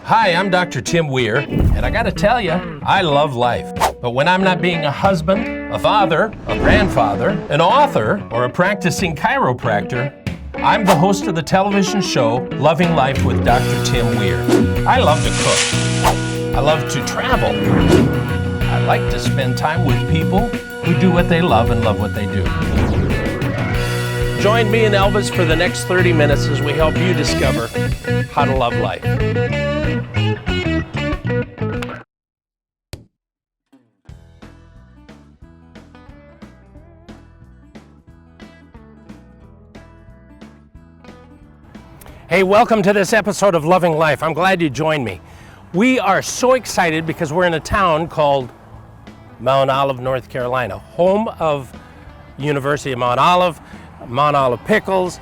Hi, I'm Dr. Tim Weir, and I gotta tell you, I love life. But when I'm not being a husband, a father, a grandfather, an author, or a practicing chiropractor, I'm the host of the television show, Loving Life with Dr. Tim Weir. I love to cook. I love to travel. I like to spend time with people who do what they love and love what they do. Join me and Elvis for the next 30 minutes as we help you discover how to love life. Hey, welcome to this episode of Loving Life. I'm glad you joined me. We are so excited because we're in a town called Mount Olive, North Carolina, home of University of Mount Olive Pickles,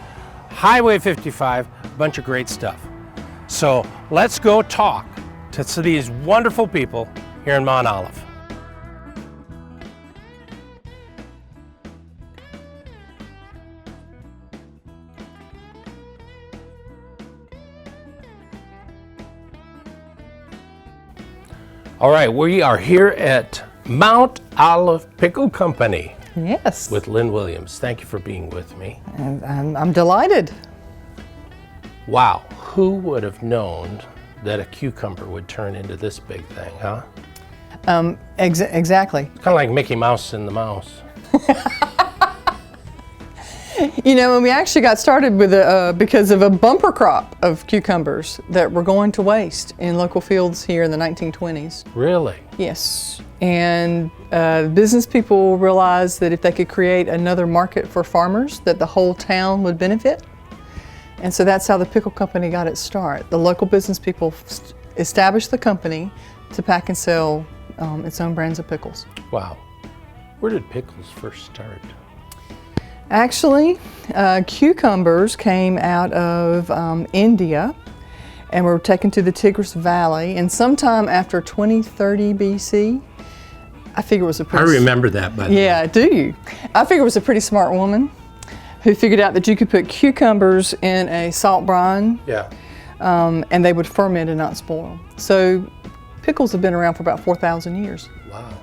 Highway 55, a bunch of great stuff. So let's go talk to these wonderful people here in Mount Olive. All right, we are here at Mount Olive Pickle Company. Yes. With Lynn Williams. Thank you for being with me. And I'm delighted. Wow, who would have known that a cucumber would turn into this big thing, huh? Exactly. Kind of like Mickey Mouse and the Mouse. You know, when we actually got started with because of a bumper crop of cucumbers that were going to waste in local fields here in the 1920s. Really? Yes. And business people realized that if they could create another market for farmers, that the whole town would benefit. And so that's how the pickle company got its start. The local business people established the company to pack and sell its own brands of pickles. Wow. Where did pickles first start? Actually, cucumbers came out of India and were taken to the Tigris Valley, and sometime after 2030 BC, I figure it was a pretty... I remember that, by the way. Yeah, do you? I figure it was a pretty smart woman who figured out that you could put cucumbers in a salt brine, Yeah. And they would ferment and not spoil. So pickles have been around for about 4,000 years. Wow.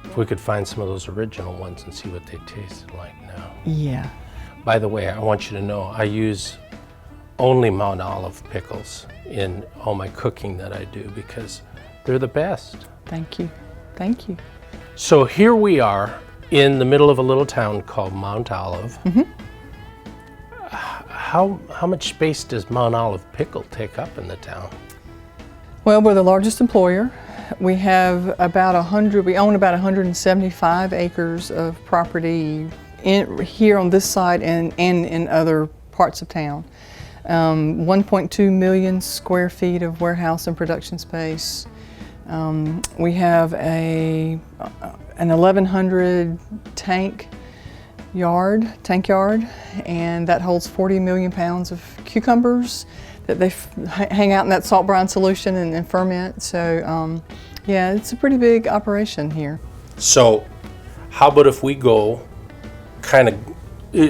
If we could find some of those original ones and see what they tasted like now. Yeah. By the way, I want you to know I use only Mount Olive pickles in all my cooking that I do because they're the best. Thank you. Thank you. So here we are in the middle of a little town called Mount Olive. Mm-hmm. How much space does Mount Olive Pickle take up in the town? Well, we're the largest employer. We have we own about 175 acres of property here on this side and in other parts of town. 1.2 million square feet of warehouse and production space. We have an 1,100 tank yard, and that holds 40 million pounds of cucumbers that they hang out in that salt brine solution and ferment. So yeah, it's a pretty big operation here. So how about if we go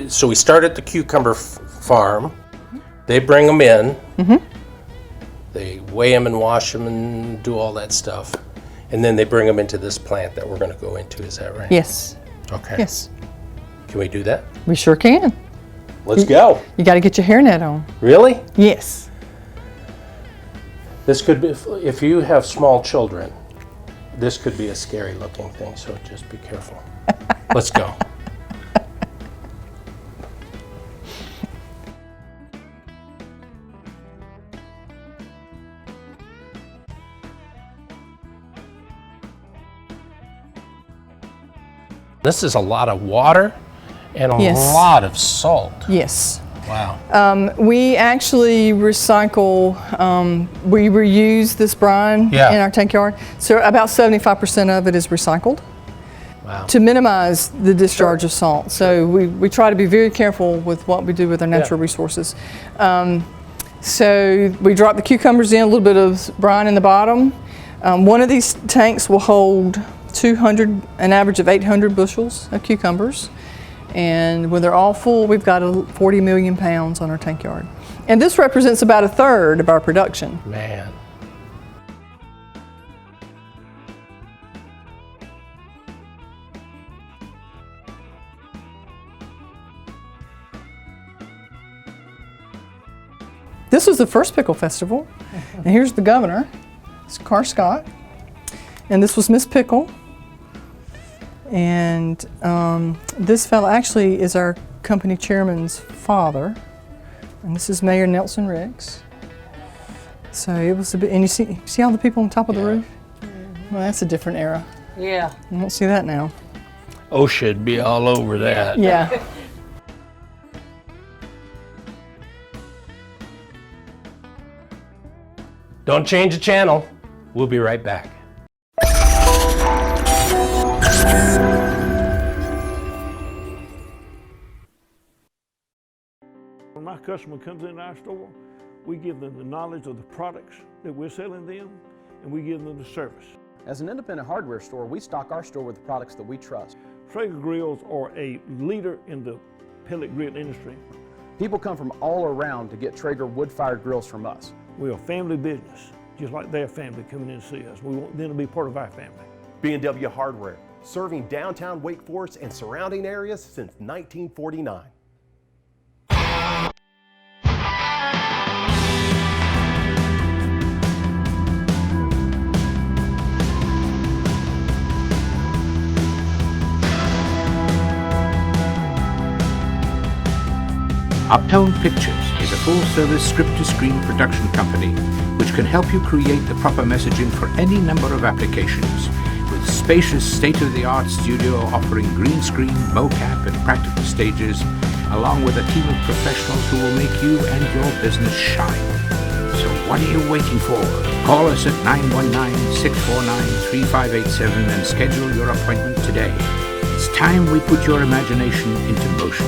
so we start at the cucumber farm, they bring them in, Mm-hmm. they weigh them and wash them and do all that stuff, and then they bring them into this plant that we're going to go into, is that right? Yes. Okay. Yes. Can we do that? We sure can. Let's go. You got to get your hairnet on. Really? Yes. This could be, if you have small children, this could be a scary looking thing, so just be careful. Let's go. This is a lot of water and a Yes. lot of salt. Yes. Wow. We actually recycle, we reuse this brine Yeah. in our tank yard. So about 75% of it is recycled Wow. to minimize the discharge of salt. So we try to be very careful with what we do with our natural resources. So we drop the cucumbers in, a little bit of brine in the bottom. One of these tanks will hold an average of 800 bushels of cucumbers. And when they're all full, we've got 40 million pounds on our tank yard. And this represents about a third of our production. Man. This was the first pickle festival. And here's the governor, it's Carr Scott. And this was Miss Pickle. And this fellow actually is our company chairman's father. And this is Mayor Nelson Riggs. So it was a bit, and you see all the people on top of the roof? Well, that's a different era. Yeah. You don't see that now. OSHA'd be all over that. Yeah. Don't change the channel. We'll be right back. When my customer comes into our store, we give them the knowledge of the products that we're selling them, and we give them the service. As an independent hardware store, we stock our store with the products that we trust. Traeger grills are a leader in the pellet grill industry. People come from all around to get Traeger wood-fired grills from us. We're a family business, just like their family coming in to see us. We want them to be part of our family. B&W Hardware, serving downtown Wake Forest and surrounding areas since 1949. Uptown Pictures is a full-service script-to-screen production company which can help you create the proper messaging for any number of applications, with spacious state-of-the-art studio offering green screen, mocap and practical stages, along with a team of professionals who will make you and your business shine. So what are you waiting for? Call us at 919-649-3587 and schedule your appointment today. It's time we put your imagination into motion.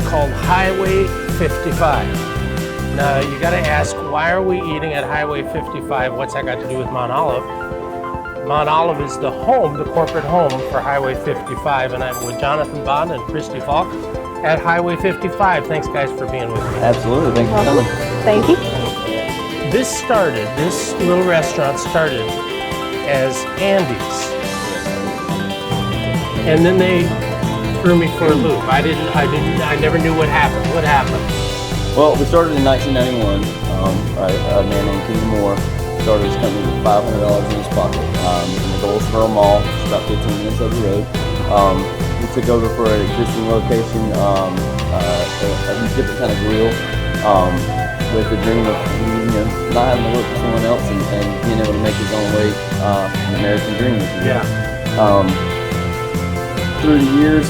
Called Highway 55. Now you got to ask, why are we eating at Highway 55? What's that got to do with Mount Olive? Mount Olive is the home, the corporate home for Highway 55, and I'm with Jonathan Bond and Christy Falk at Highway 55. Thanks guys for being with me. Absolutely, thanks for coming. Thank you. This little restaurant started as Andy's, and then they threw me for a loop. I never knew what happened. What happened? Well, we started in 1991. A man named Kenny Moore started his company with $500 in his pocket. In the Goldsboro Mall, it's about 15 minutes up the road. We took over for an existing location, a different kind of grill, with the dream of not having to work for someone else and being able to make his own way, an American dream. Yeah. Through the years,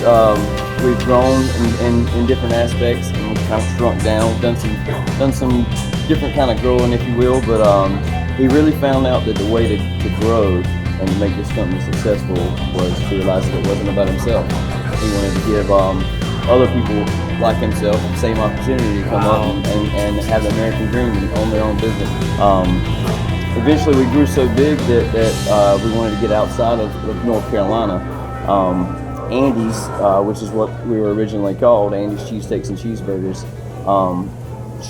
we've grown in different aspects, and we've kind of shrunk down. Done some different kind of growing, if you will. But he really found out that the way to grow and to make this company successful was to realize that it wasn't about himself. He wanted to give other people like himself the same opportunity to come up and have the American dream and own their own business. Eventually, we grew so big that we wanted to get outside of North Carolina. Andy's, which is what we were originally called, Andy's Cheesesteaks and Cheeseburgers,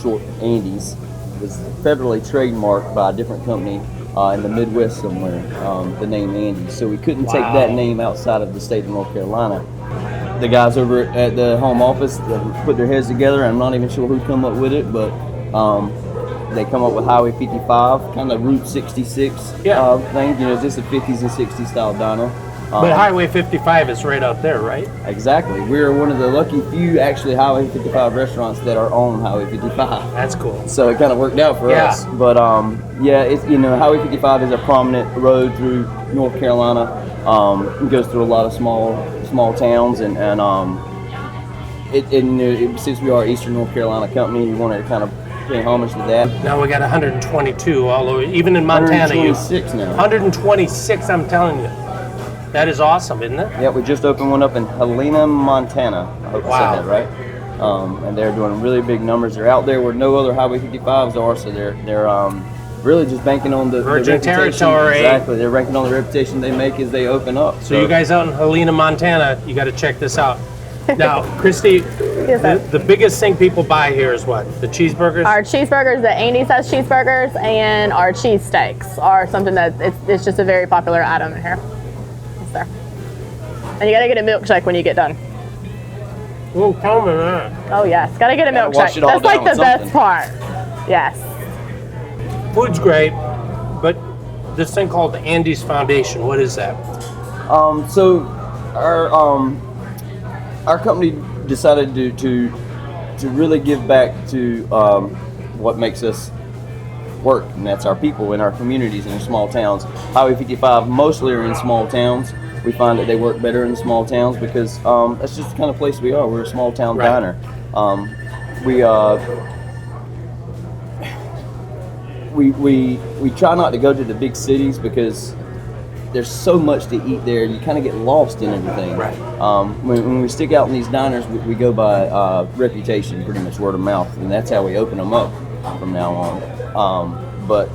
short Andy's, was federally trademarked by a different company in the Midwest somewhere, the name Andy's. So we couldn't take that name outside of the state of North Carolina. the guys over at the home office put their heads together. I'm not even sure who come up with it, but they come up with Highway 55, kind of Route 66 thing. You know, just a 50s and 60s style diner. But Highway 55 is right out there, right? Exactly. We're one of the lucky few actually Highway 55 restaurants that are on Highway 55. That's cool. So it kind of worked out for us. But yeah, it's, you know, Highway 55 is a prominent road through North Carolina. It goes through a lot of small towns, and since we are Eastern North Carolina company, we wanted to kind of pay homage to that. Now we got 122 all over, even in Montana. 126 now. 126, I'm telling you. That is awesome, isn't it? Yeah, we just opened one up in Helena, Montana. I hope I said that right. And they're doing really big numbers. They're out there where no other Highway 55s are, so they're really just banking on the Virgin reputation. territory. Exactly, they're banking on the reputation they make as they open up. So you guys out in Helena, Montana, you got to check this out. Now, Christy, the biggest thing people buy here is what? The cheeseburgers? Our cheeseburgers, the Andy size cheeseburgers, and our cheese steaks are something that it's just a very popular item in here. It's there. And you got to get a milkshake when you get done. Oh, tell me that. Oh yes, got to get a milkshake. That's like the best part. Yes. Food's great, but this thing called the Andy's Foundation, what is that? So our company decided to really give back to what makes us work, and that's our people in our communities in our small towns. Highway 55 mostly are in small towns. We find that they work better in small towns because that's just the kind of place we are. We're a small town diner. We try not to go to the big cities because there's so much to eat there. You kind of get lost in everything. Right. When we stick out in these diners, we go by reputation, pretty much word of mouth, and that's how we open them up from now on. But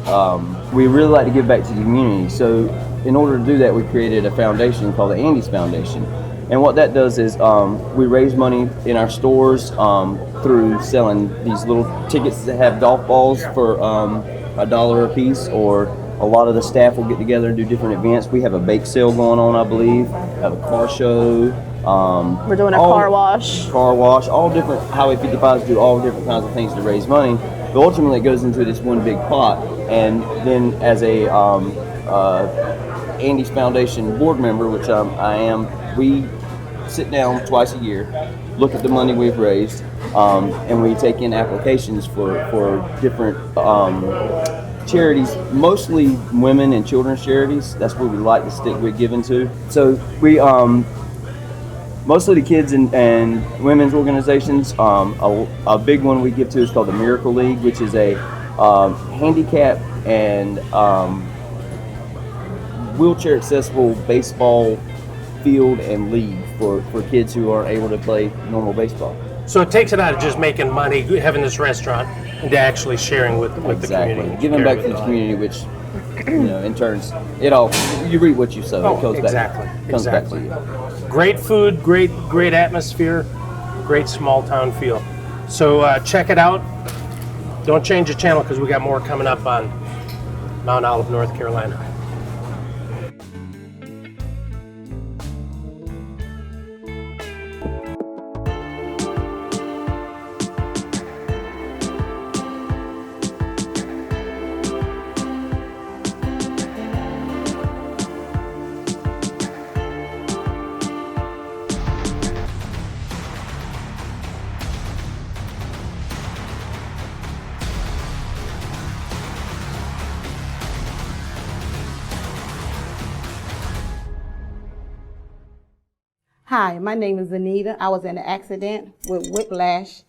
we really like to give back to the community. So in order to do that, we created a foundation called the Andy's Foundation. And what that does is we raise money in our stores through selling these little tickets that have golf balls for $1 a piece, or a lot of the staff will get together and do different events. We have a bake sale going on, I believe. We have a car show. We're doing a car wash. All different Highway 55s do all different kinds of things to raise money. But ultimately, it goes into this one big pot. And then, as a Andy's Foundation board member, which I am, we sit down twice a year, look at the money we've raised, and we take in applications for different charities, mostly women and children's charities. That's where we like to stick with giving to. So we mostly the kids and women's organizations. A big one we give to is called the Miracle League, which is a handicap and wheelchair accessible baseball field and league for kids who aren't able to play normal baseball. So it takes it out of just making money, having this restaurant, into actually sharing with the community. Giving back to the community, which, you know, in turns, you reap what you sow. It goes back to you. Great food, great atmosphere, great small town feel. So check it out. Don't change the channel because we got more coming up on Mount Olive, North Carolina. Hi, my name is Anita. I was in an accident with whiplash,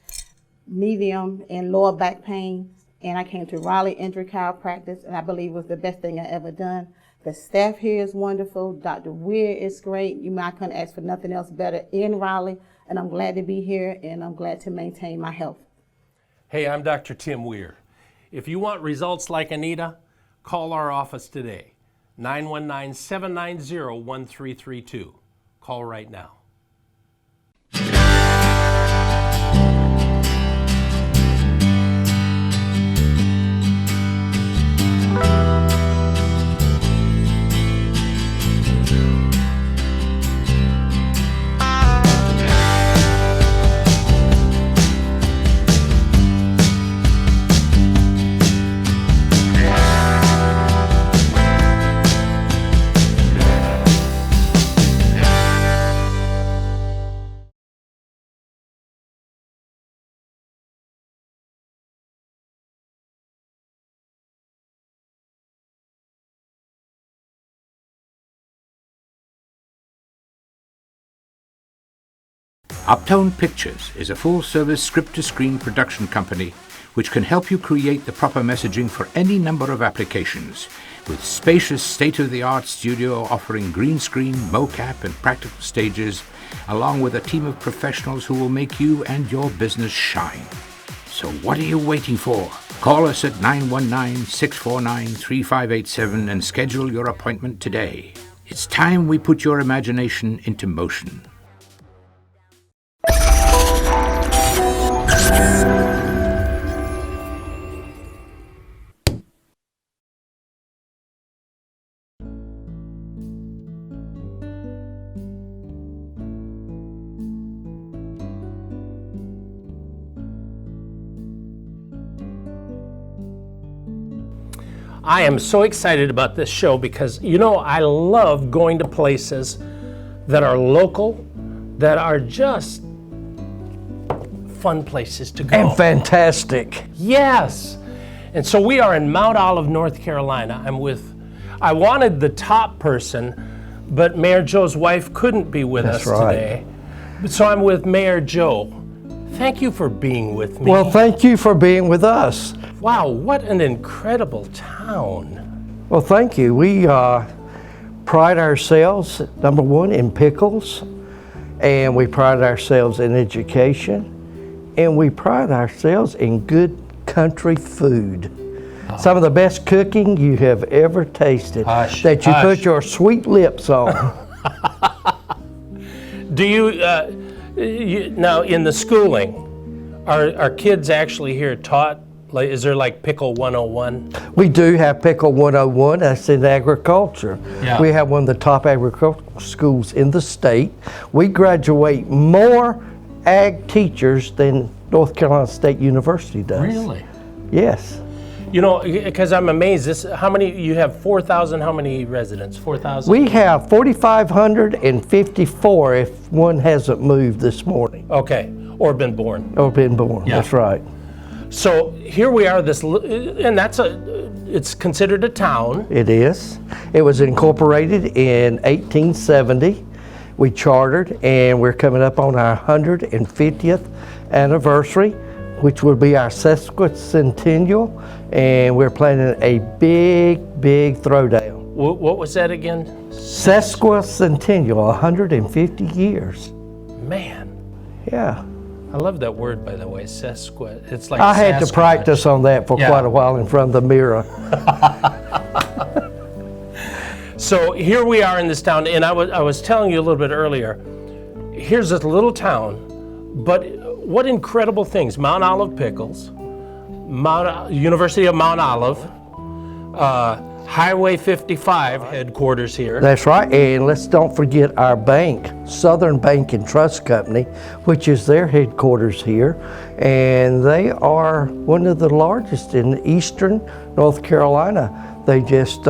medium and lower back pain, and I came to Raleigh Injury Chiropractic, and I believe it was the best thing I ever done. The staff here is wonderful. Dr. Weir is great. I couldn't ask for nothing else better in Raleigh, and I'm glad to be here, and I'm glad to maintain my health. Hey, I'm Dr. Tim Weir. If you want results like Anita, call our office today, 919-790-1332. Call right now. Uptone Pictures is a full-service script-to-screen production company which can help you create the proper messaging for any number of applications, with spacious state-of-the-art studio offering green screen, mocap, and practical stages, along with a team of professionals who will make you and your business shine. So what are you waiting for? Call us at 919-649-3587 and schedule your appointment today. It's time we put your imagination into motion. I am so excited about this show because, you know, I love going to places that are local, that are just fun places to go. And fantastic. Yes. And so we are in Mount Olive, North Carolina. I wanted the top person, but Mayor Joe's wife couldn't be with us today. So I'm with Mayor Joe. Thank you for being with me. Well, thank you for being with us. Wow, what an incredible town. Well, thank you. We pride ourselves, number one, in pickles, and we pride ourselves in education, and we pride ourselves in good country food. Some of the best cooking you have ever tasted that you put your sweet lips on. Do you, now in the schooling, are kids actually here taught? Like, is there like Pickle 101? We do have Pickle 101, that's in agriculture. Yeah. We have one of the top agricultural schools in the state. We graduate more ag teachers than North Carolina State University does. Really? Yes. You know, because I'm amazed, how many, you have 4,000, how many residents? 4,000? We have 4,554 if one hasn't moved this morning. Okay, or been born. Or been born, Yeah. That's right. So here we are, and it's considered a town. It is. It was incorporated in 1870. We chartered, and we're coming up on our 150th anniversary, which will be our sesquicentennial, and we're planning a big throwdown. What was that again? Sesquicentennial, 150 years. Man. Yeah. I love that word, by the way, sesqui. It's like I had to practice on that for Yeah. quite a while in front of the mirror. So here we are in this town, and I was telling you a little bit earlier, here's this little town, but what incredible things. Mount Olive Pickles, University of Mount Olive, Highway 55 headquarters here. That's right, and let's don't forget our bank, Southern Bank and Trust Company, which is their headquarters here, and they are one of the largest in eastern North Carolina. They just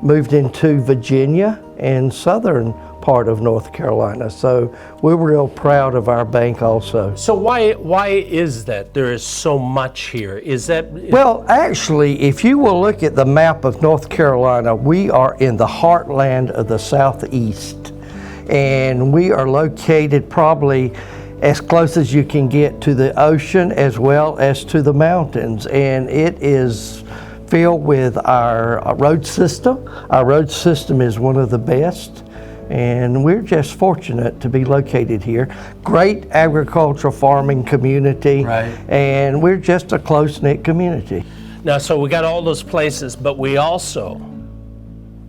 moved into Virginia and southern part of North Carolina, so we're real proud of our bank also. So why is that there is so much here? Is that... Well, actually, if you will look at the map of North Carolina, we are in the heartland of the southeast, and we are located probably as close as you can get to the ocean as well as to the mountains, and it is filled with our road system. Our road system is one of the best, and we're just fortunate to be located here. Great agricultural farming community, Right. And we're just a close-knit community. Now, so we got all those places, but we also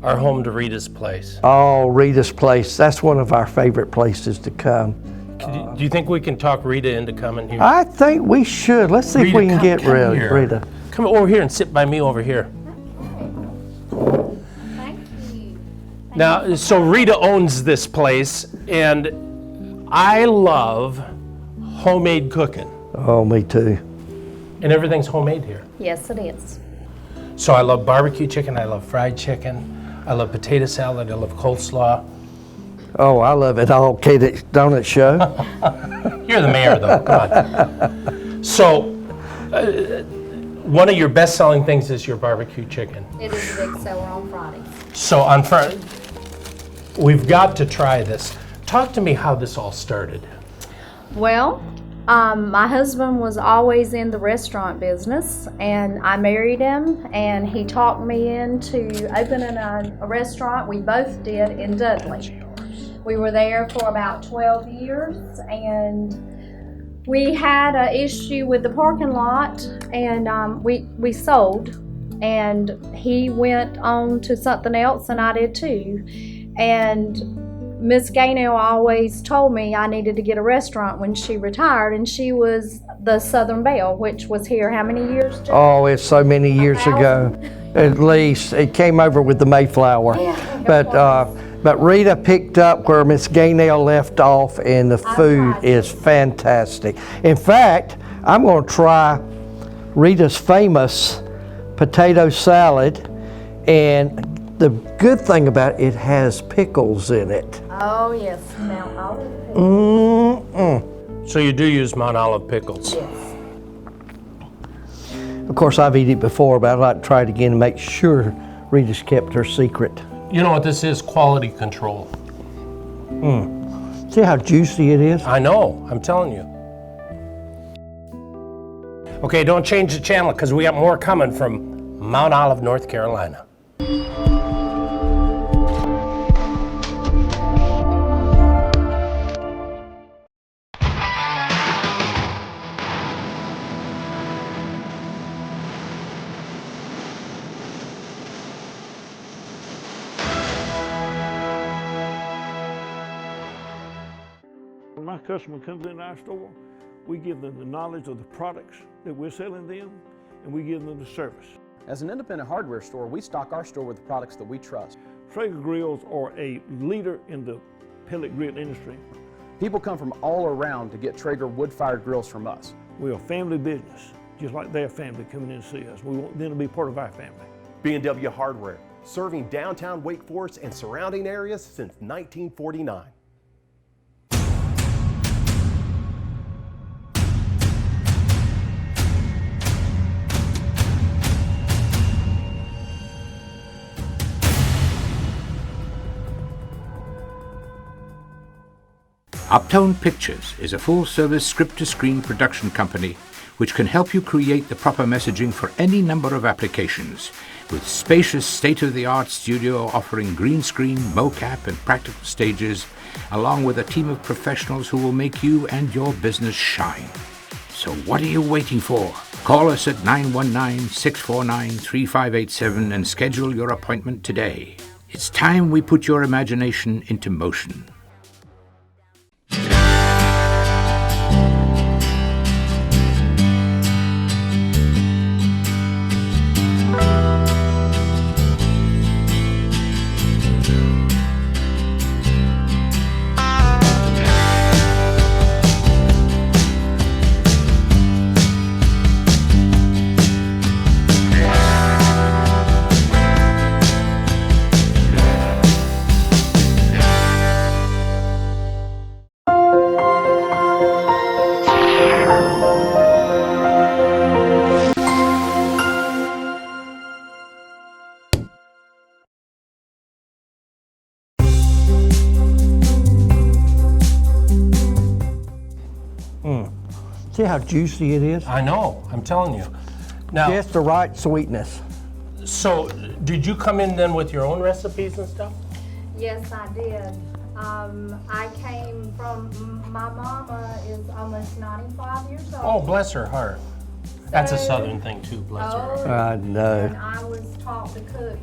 are home to Rita's place. Oh, Rita's place, that's one of our favorite places to come. Do you think we can talk Rita into coming here? I think we should. Let's see if we can get come here. Rita. Come over here and sit by me over here. Now, so Rita owns this place, and I love homemade cooking. Oh, me too. And everything's homemade here. Yes, it is. So I love barbecue chicken, I love fried chicken, I love potato salad, I love coleslaw. Oh, I love it all. Okay, don't it show? You're the mayor, though. Come on. So, one of your best-selling things is your barbecue chicken. It is a big seller on Friday. So on Friday, we've got to try this. Talk to me how this all started. Well, my husband was always in the restaurant business, and I married him, and he talked me into opening a restaurant. We both did in Dudley. We were there for about 12 years, and we had an issue with the parking lot, and we sold, and he went on to something else, and I did too. And Miss Gaynell always told me I needed to get a restaurant when she retired, and she was the Southern Belle, which was here how many years, Joe? Oh, it's so many years ago. At least it came over with the Mayflower. But Rita picked up where Miss Gaynell left off, and the food is fantastic. In fact, I'm going to try Rita's famous potato salad, and the good thing about it has pickles in it. Oh yes, Mount Olive pickles. So you do use Mount Olive pickles? Yes. Of course, I've eaten it before, but I'd like to try it again to make sure Rita's kept her secret. You know what this is? Quality control. See how juicy it is? I know, I'm telling you. Okay, don't change the channel because we got more coming from Mount Olive, North Carolina. When my customer comes into our store, we give them the knowledge of the products that we're selling them, and we give them the service. As an independent hardware store, we stock our store with the products that we trust. Traeger grills are a leader in the pellet grill industry. People come from all around to get Traeger wood-fired grills from us. We're a family business, just like their family coming in to see us. We want them to be part of our family. B&W Hardware, serving downtown Wake Forest and surrounding areas since 1949. Uptone Pictures is a full-service script-to-screen production company which can help you create the proper messaging for any number of applications, with spacious state-of-the-art studio offering green screen, mocap and practical stages, along with a team of professionals who will make you and your business shine. So what are you waiting for? Call us at 919-649-3587 and schedule your appointment today. It's time we put your imagination into motion. See how juicy it is? I know, I'm telling you. Now, Just the right sweetness. so did you come in then with your own recipes and stuff? Yes, I did. I came from, my mama is almost 95 years old. Oh, bless her heart. That's a So- Southern thing too, bless her heart. I know. And I was taught to cook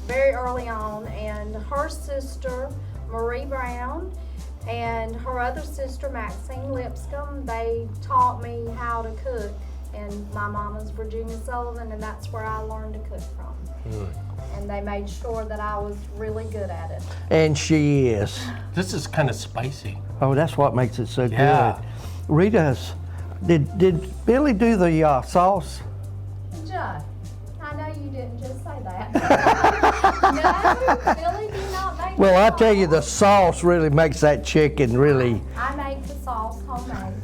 very early on, and her sister, Marie Brown, and her other sister, Maxine Lipscomb, they taught me how to cook. And my mama's Virginia Sullivan, and that's where I learned to cook from. And they made sure that I was really good at it. And she is. This is kind of spicy. Oh, that's what makes it so Yeah. good. Rita's, did Billy do the sauce? Joe, I know you didn't just say that. No, Billy did not make Well, I the tell you, the sauce. sauce really makes that chicken really, I make the sauce homemade.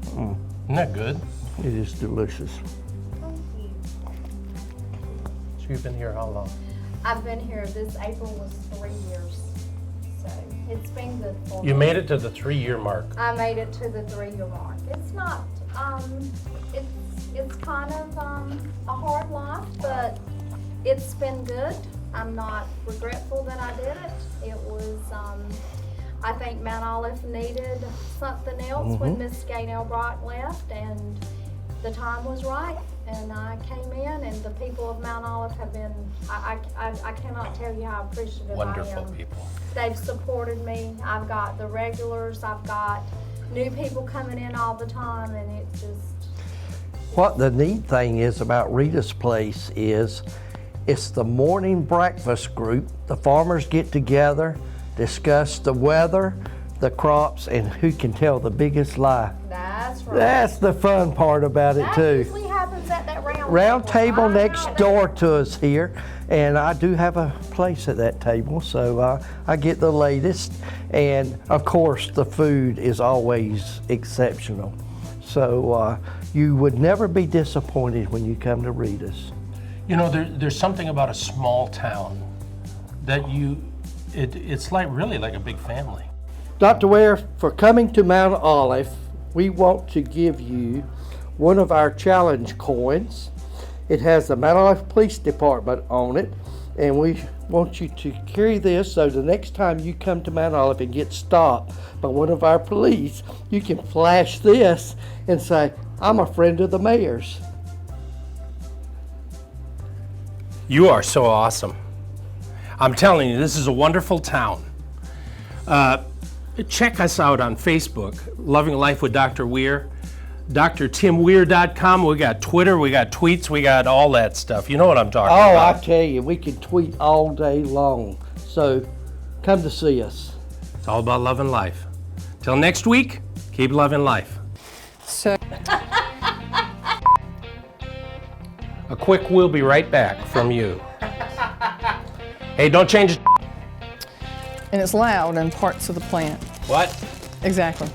Isn't that good? it is delicious. Thank you. So you've been here how long? I've been here, this April was 3 years. So it's been good for me. You made it to the 3-year mark. I made it to the 3-year mark. It's not, it's kind of a hard life, but it's been good. I'm not regretful that I did it. It was, I think Mount Olive needed something else when Miss Gaynell Brock left, and the time was right. And I came in, and the people of Mount Olive have been, I cannot tell you how appreciative I am. Wonderful people. They've supported me. I've got the regulars, I've got new people coming in all the time, and it just... What the neat thing is about Rita's Place is it's the morning breakfast group. The farmers get together, discuss the weather, the crops, and who can tell the biggest lie. That's right. That's the fun part about it too. That usually happens at that round table next door to us here, and I do have a place at that table, so I get the latest, and of course the food is always exceptional. So you would never be disappointed when you come to Rita's. You know, there's something about a small town that it's like really like a big family. Dr. Weir, for coming to Mount Olive, we want to give you one of our challenge coins. It has the Mount Olive Police Department on it, and we want you to carry this so the next time you come to Mount Olive and get stopped by one of our police, you can flash this and say, I'm a friend of the mayor's. You are so awesome. I'm telling you, this is a wonderful town. Check us out on Facebook, Loving Life with Dr. Weir, drtimweir.com. We got Twitter, we got tweets, we got all that stuff. You know what I'm talking about. Oh, I tell you, we can tweet all day long. So come to see us. It's all about loving life. Till next week, keep loving life. So, a quick we'll be right back from you. Hey, don't change it. and it's loud in parts of the plant. What? Exactly.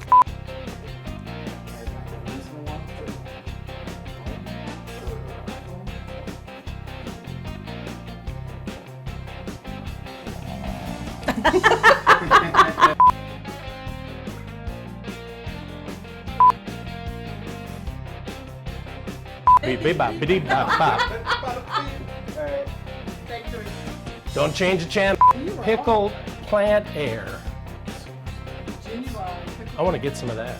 Don't change the channel. Pickled plant air. I want to get some of that.